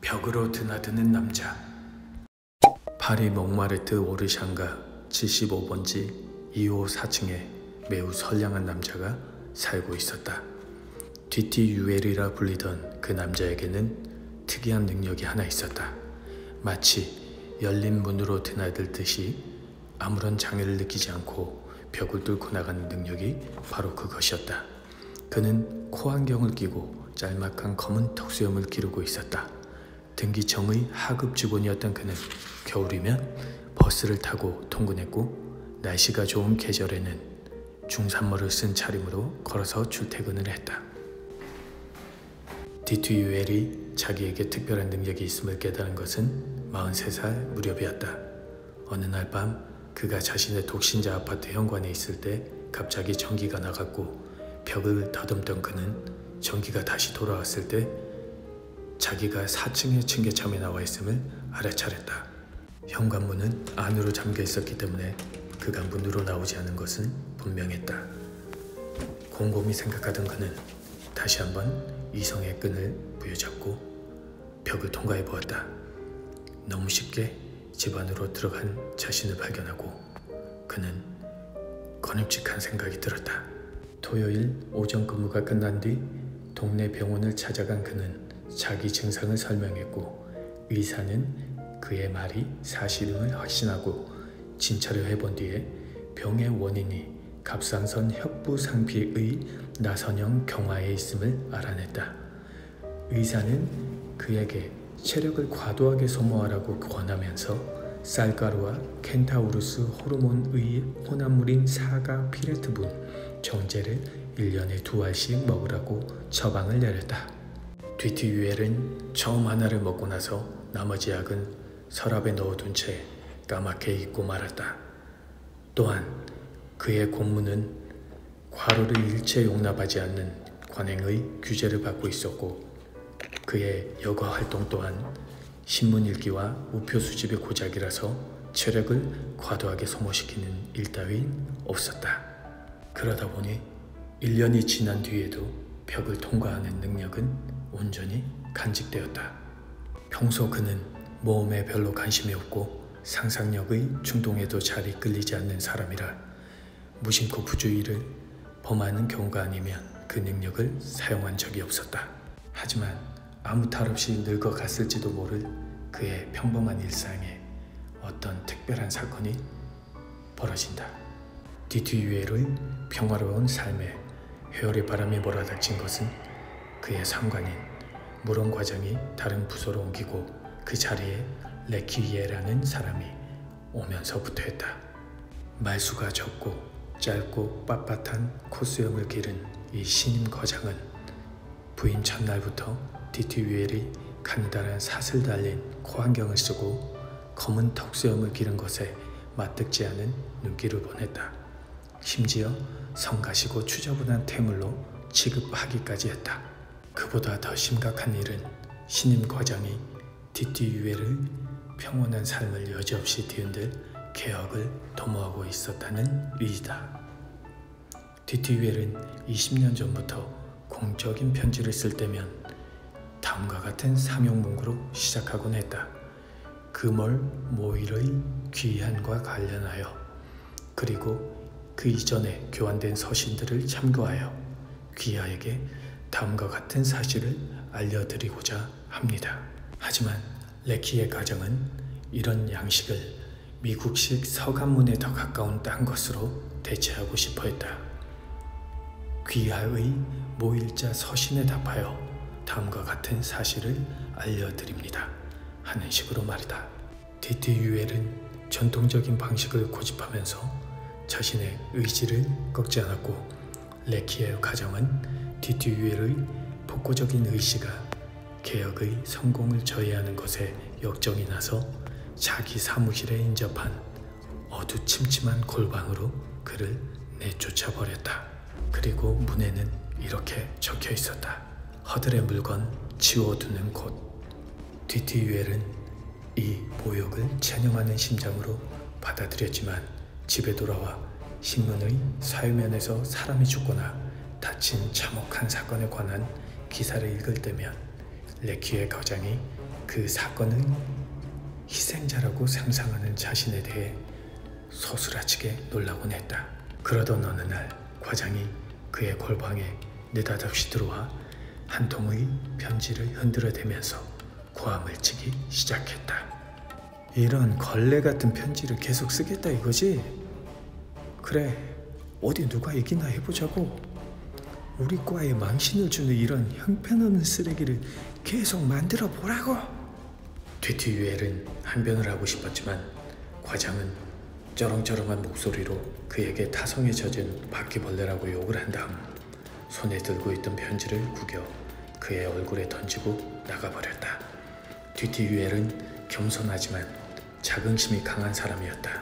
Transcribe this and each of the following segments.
벽으로 드나드는 남자. 파리 몽마르트 오르샹가 75번지 2호 4층에 매우 선량한 남자가 살고 있었다. 뒤티 유엘이라 불리던 그 남자에게는 특이한 능력이 하나 있었다. 마치 열린 문으로 드나들듯이 아무런 장애를 느끼지 않고 벽을 뚫고 나가는 능력이 바로 그것이었다. 그는 코안경을 끼고 짤막한 검은 턱수염을 기르고 있었다. 등기청의 하급 직원이었던 그는 겨울이면 버스를 타고 통근했고 날씨가 좋은 계절에는 중산모를 쓴 차림으로 걸어서 출퇴근을 했다. 뒤티 유엘이 자기에게 특별한 능력이 있음을 깨달은 것은 43살 무렵이었다. 어느 날 밤 그가 자신의 독신자 아파트 현관에 있을 때 갑자기 전기가 나갔고 벽을 더듬던 그는 전기가 다시 돌아왔을 때 자기가 4층의 층계참에 나와 있음을 알아차렸다. 현관문은 안으로 잠겨 있었기 때문에 그가 문으로 나오지 않은 것은 분명했다. 곰곰이 생각하던 그는 다시 한번 이성의 끈을 부여잡고 벽을 통과해 보았다. 너무 쉽게 집 안으로 들어간 자신을 발견하고 그는 거듭직한 생각이 들었다. 토요일 오전 근무가 끝난 뒤 동네 병원을 찾아간 그는 자기 증상을 설명했고 의사는 그의 말이 사실임을 확신하고 진찰을 해본 뒤에 병의 원인이 갑상선 협부상피의 나선형 경화에 있음을 알아냈다. 의사는 그에게 체력을 과도하게 소모하라고 권하면서 쌀가루와 켄타우루스 호르몬의 혼합물인 사가 피레트분 정제를 1년에 2알씩 먹으라고 처방을 내렸다. 뒤티 유엘은 처음 하나를 먹고 나서 나머지 약은 서랍에 넣어둔 채 까맣게 잊고 말았다. 또한 그의 고문은 과로를 일체 용납하지 않는 관행의 규제를 받고 있었고 그의 여가 활동 또한 신문 읽기와 우표 수집의 고작이라서 체력을 과도하게 소모시키는 일 따윈 없었다. 그러다 보니 1년이 지난 뒤에도 벽을 통과하는 능력은 온전히 간직되었다. 평소 그는 모험에 별로 관심이 없고 상상력의 충동에도 잘 이끌리지 않는 사람이라 무심코 부주의를 범하는 경우가 아니면 그 능력을 사용한 적이 없었다. 하지만 아무 탈 없이 늙어갔을지도 모를 그의 평범한 일상에 어떤 특별한 사건이 벌어진다. 뒤티 유엘의 평화로운 삶에 회오리 바람이 몰아닥친 것은 그의 상관인 무론 과장이 다른 부서로 옮기고 그 자리에 레키예라는 사람이 오면서부터였다. 말수가 적고 짧고 빳빳한 콧수염을 기른 이 신임 과장은 부임 첫날부터 뒤티 유엘이 가느다란 사슬 달린 코안경을 쓰고 검은 턱수염을 기른 것에 맞듣지 않은 눈길을 보냈다. 심지어 성가시고 추저분한 태물로 취급하기까지 했다. 그보다 더 심각한 일은 신임 과장이 뒤티 유엘의 평온한 삶을 여지없이 뒤흔들 개혁을 도모하고 있었다는 일이다. 뒤티 유엘은 20년 전부터 공적인 편지를 쓸 때면 다음과 같은 상용문구로 시작하곤 했다. 금월 모일의 귀한과 관련하여 그리고 그 이전에 교환된 서신들을 참고하여 귀하에게 다음과 같은 사실을 알려드리고자 합니다. 하지만 레키의 가정은 이런 양식을 미국식 서간문에 더 가까운 딴 것으로 대체하고 싶어 했다. 귀하의 모일자 서신에 답하여 다음과 같은 사실을 알려드립니다. 하는 식으로 말이다. 뒤티 유엘은 전통적인 방식을 고집하면서 자신의 의지를 꺾지 않았고 레키의 가정은 뒤티 유엘의 복고적인 의지가 개혁의 성공을 저해하는 것에 역정이 나서 자기 사무실에 인접한 어두침침한 골방으로 그를 내쫓아버렸다. 그리고 문에는 이렇게 적혀 있었다. 허들의 물건 치워두는 곳. 뒤티 유엘은 이 모욕을 체념하는 심정으로 받아들였지만 집에 돌아와 신문의 사회면에서 사람이 죽거나 다친 참혹한 사건에 관한 기사를 읽을 때면 레키의 가장이 그 사건은 희생자라고 상상하는 자신에 대해 소스라치게 놀라곤 했다. 그러던 어느 날 과장이 그의 골방에 느닷없이 들어와 한 통의 편지를 흔들어대면서 고함을 치기 시작했다. 이런 걸레 같은 편지를 계속 쓰겠다 이거지? 그래, 어디 누가 이기나 해보자고. 우리 과에 망신을 주는 이런 형편없는 쓰레기를 계속 만들어 보라고. 뒤티유엘은 항변을 하고 싶었지만 과장은 쩌렁쩌렁한 목소리로 그에게 타성에 젖은 바퀴벌레라고 욕을 한 다음 손에 들고 있던 편지를 구겨 그의 얼굴에 던지고 나가버렸다. 뒤티유엘은 겸손하지만 자긍심이 강한 사람이었다.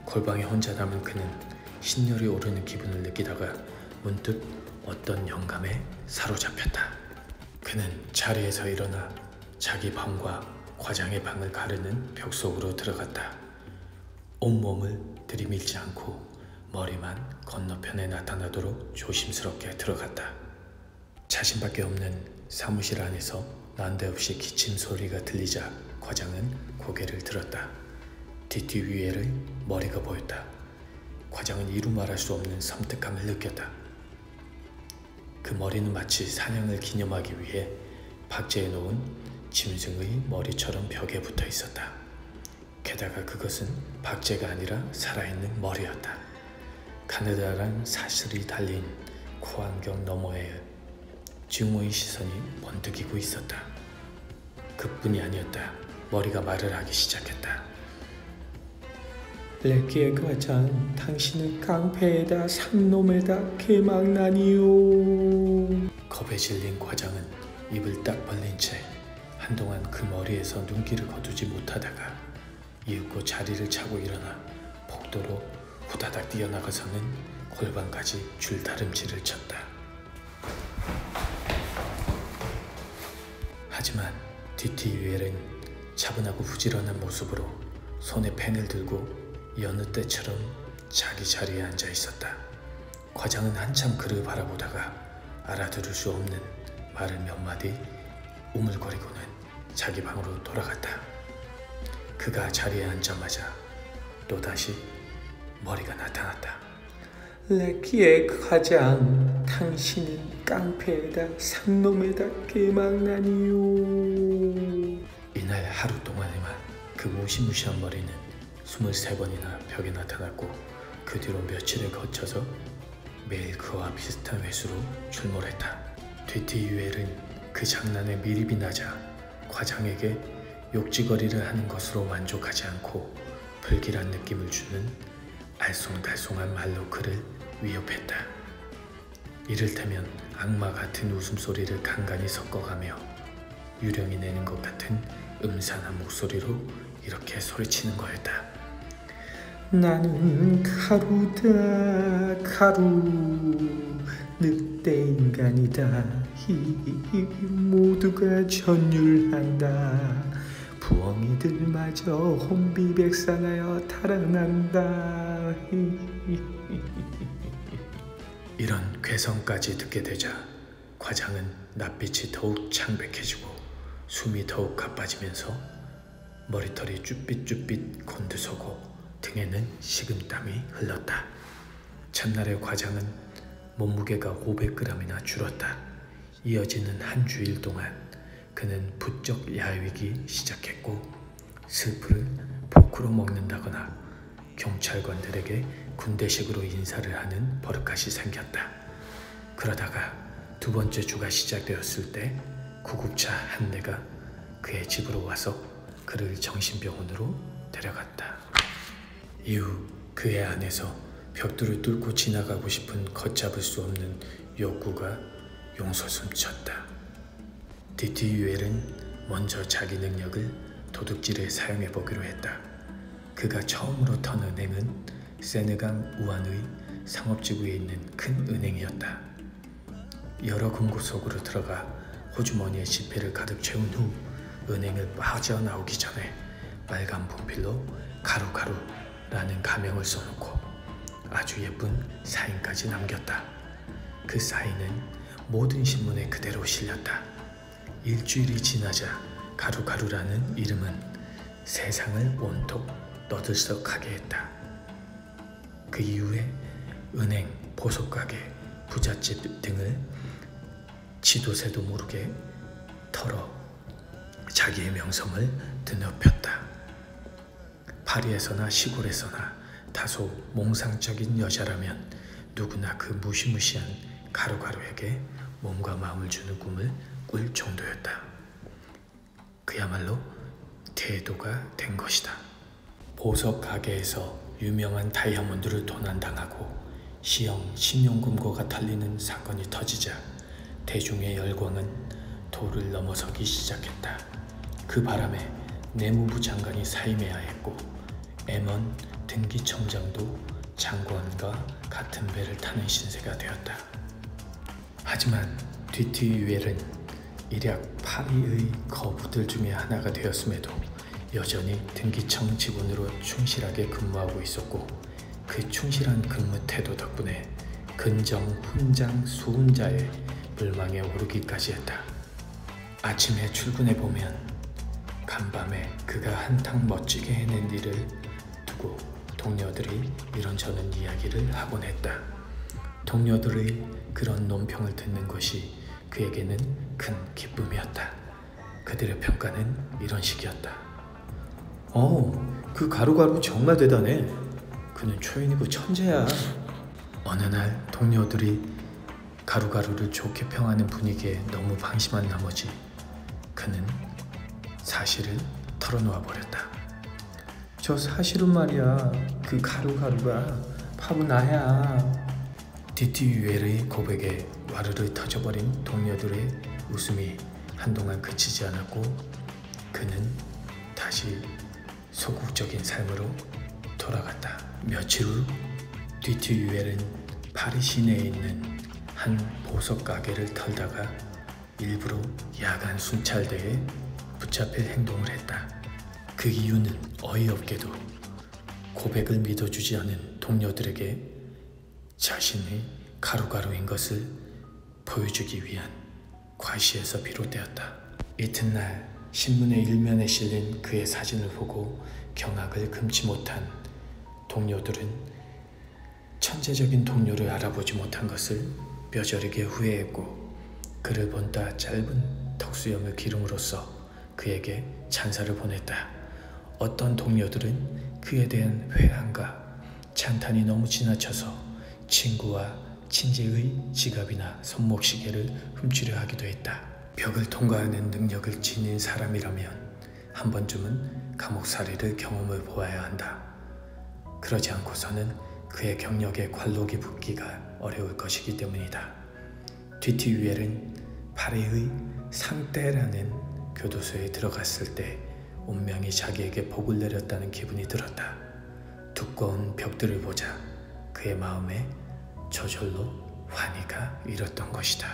골방에 혼자 남은 그는 신열이 오르는 기분을 느끼다가 문득 어떤 영감에 사로잡혔다. 그는 자리에서 일어나 자기 방과 과장의 방을 가르는 벽 속으로 들어갔다. 온몸을 들이밀지 않고 머리만 건너편에 나타나도록 조심스럽게 들어갔다. 자신밖에 없는 사무실 안에서 난데없이 기침 소리가 들리자 과장은 고개를 들었다. 뒤티유엘의 머리가 보였다. 과장은 이루 말할 수 없는 섬뜩함을 느꼈다. 그 머리는 마치 사냥을 기념하기 위해 박제해 놓은 짐승의 머리처럼 벽에 붙어 있었다. 게다가 그것은 박제가 아니라 살아있는 머리였다. 가느다란 사슬이 달린 코안경 너머에 증오의 시선이 번뜩이고 있었다. 그뿐이 아니었다. 머리가 말을 하기 시작했다. 레키의 과장, 당신은 깡패에다 상놈에다 개망나니요. 겁에 질린 과장은 입을 딱 벌린 채 한동안 그 머리에서 눈길을 거두지 못하다가 이윽고 자리를 차고 일어나 복도로 후다닥 뛰어나가서는 골방까지 줄다름질을 쳤다. 하지만 뒤티유엘은 차분하고 부지런한 모습으로 손에 펜을 들고 여느 때처럼 자기 자리에 앉아 있었다. 과장은 한참 그를 바라보다가 알아들을 수 없는 말을 몇 마디 우물거리고는 자기 방으로 돌아갔다. 그가 자리에 앉자마자 또다시 머리가 나타났다. 레키의 과장, 당신은 깡패에다 상놈에다 개망나니요. 이날 하루 동안에만 그 무시무시한 머리는 23번이나 벽에 나타났고 그 뒤로 며칠을 거쳐서 매일 그와 비슷한 횟수로 출몰했다. 뒤티유엘은 그 장난에 밀입이 나자 과장에게 욕지거리를 하는 것으로 만족하지 않고 불길한 느낌을 주는 알쏭달쏭한 말로 그를 위협했다. 이를테면 악마 같은 웃음소리를 간간히 섞어가며 유령이 내는 것 같은 음산한 목소리로 이렇게 소리치는 거였다. 나는 가루다, 가루, 늑대 인간이다. 모두가 전율한다. 부엉이들마저 혼비백산하여 달아난다. 이런 괴성까지 듣게 되자 과장은 낯빛이 더욱 창백해지고 숨이 더욱 가빠지면서 머리털이 쭈삣쭈삣 곤두서고 등에는 식은땀이 흘렀다. 첫날의 과장은 몸무게가 500g이나 줄었다. 이어지는 한 주일 동안 그는 부쩍 야위기 시작했고 스프를 포크로 먹는다거나 경찰관들에게 군대식으로 인사를 하는 버릇까지 생겼다. 그러다가 두 번째 주가 시작되었을 때 구급차 한 대가 그의 집으로 와서 그를 정신병원으로 데려갔다. 이후 그의 안에서 벽돌을 뚫고 지나가고 싶은 걷잡을 수 없는 욕구가 용솟음쳤다. 뒤티유엘은 먼저 자기 능력을 도둑질에 사용해보기로 했다. 그가 처음으로 턴 은행은 세느강 우한의 상업지구에 있는 큰 은행이었다. 여러 금고 속으로 들어가 호주머니에 지폐를 가득 채운 후 은행을 빠져나오기 전에 빨간 분필로 가루가루라는 가명을 써놓고 아주 예쁜 사인까지 남겼다. 그 사인은 모든 신문에 그대로 실렸다. 일주일이 지나자 가루가루라는 이름은 세상을 온통 떠들썩하게 했다. 그 이후에 은행, 보석가게, 부잣집 등을 지도새도 모르게 털어 자기의 명성을 드높였다. 파리에서나 시골에서나 다소 몽상적인 여자라면 누구나 그 무시무시한 가루가루에게 몸과 마음을 주는 꿈을 꿀 정도였다. 그야말로 태도가 된 것이다. 보석 가게에서 유명한 다이아몬드를 도난당하고 시형 신용금고가 털리는 사건이 터지자 대중의 열광은 도를 넘어서기 시작했다. 그 바람에 내무부 장관이 사임해야 했고 M1 등기청장도 장관과 같은 배를 타는 신세가 되었다. 하지만 뒤티유엘은 일약 파리의 거부들 중에 하나가 되었음에도 여전히 등기청 직원으로 충실하게 근무하고 있었고 그 충실한 근무 태도 덕분에 근정 훈장 수훈자의 물망에 오르기까지 했다. 아침에 출근해 보면 간밤에 그가 한탕 멋지게 해낸 일을 두고 동료들이 이런저런 이야기를 하곤 했다. 동료들의 그런 논평을 듣는 것이 그에게는 큰 기쁨이었다. 그들의 평가는 이런 식이었다. 그 가루가루 정말 대단해. 그는 초인이고 천재야. 어느 날 동료들이 가루가루를 좋게 평하는 분위기에 너무 방심한 나머지 그는 사실을 털어놓아 버렸다. 저 사실은 말이야. 그 가루가루가 바로 나야. 뒤티유엘의 고백에 와르르 터져버린 동료들의 웃음이 한동안 그치지 않았고 그는 다시 소극적인 삶으로 돌아갔다. 며칠 후 뒤티유엘은 파리 시내에 있는 한 보석 가게를 털다가 일부러 야간 순찰대에 붙잡힐 행동을 했다. 그 이유는 어이없게도 고백을 믿어주지 않은 동료들에게 자신이 가루가루인 것을 보여주기 위한 과시에서 비롯되었다. 이튿날 신문의 일면에 실린 그의 사진을 보고 경악을 금치 못한 동료들은 천재적인 동료를 알아보지 못한 것을 뼈저리게 후회했고 그를 본따 짧은 턱수염을 기름으로써 그에게 찬사를 보냈다. 어떤 동료들은 그에 대한 회한과 찬탄이 너무 지나쳐서 친구와 친지의 지갑이나 손목시계를 훔치려 하기도 했다. 벽을 통과하는 능력을 지닌 사람이라면 한 번쯤은 감옥살이를 경험해 보아야 한다. 그러지 않고서는 그의 경력에 관록이 붙기가 어려울 것이기 때문이다. 뒤티유엘은 파리의 상떼라는 교도소에 들어갔을 때 운명이 자기에게 복을 내렸다는 기분이 들었다. 두꺼운 벽들을 보자 그의 마음에 저절로 환희가 일었던 것이다.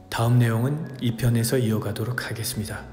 다음 내용은 2편에서 이어가도록 하겠습니다.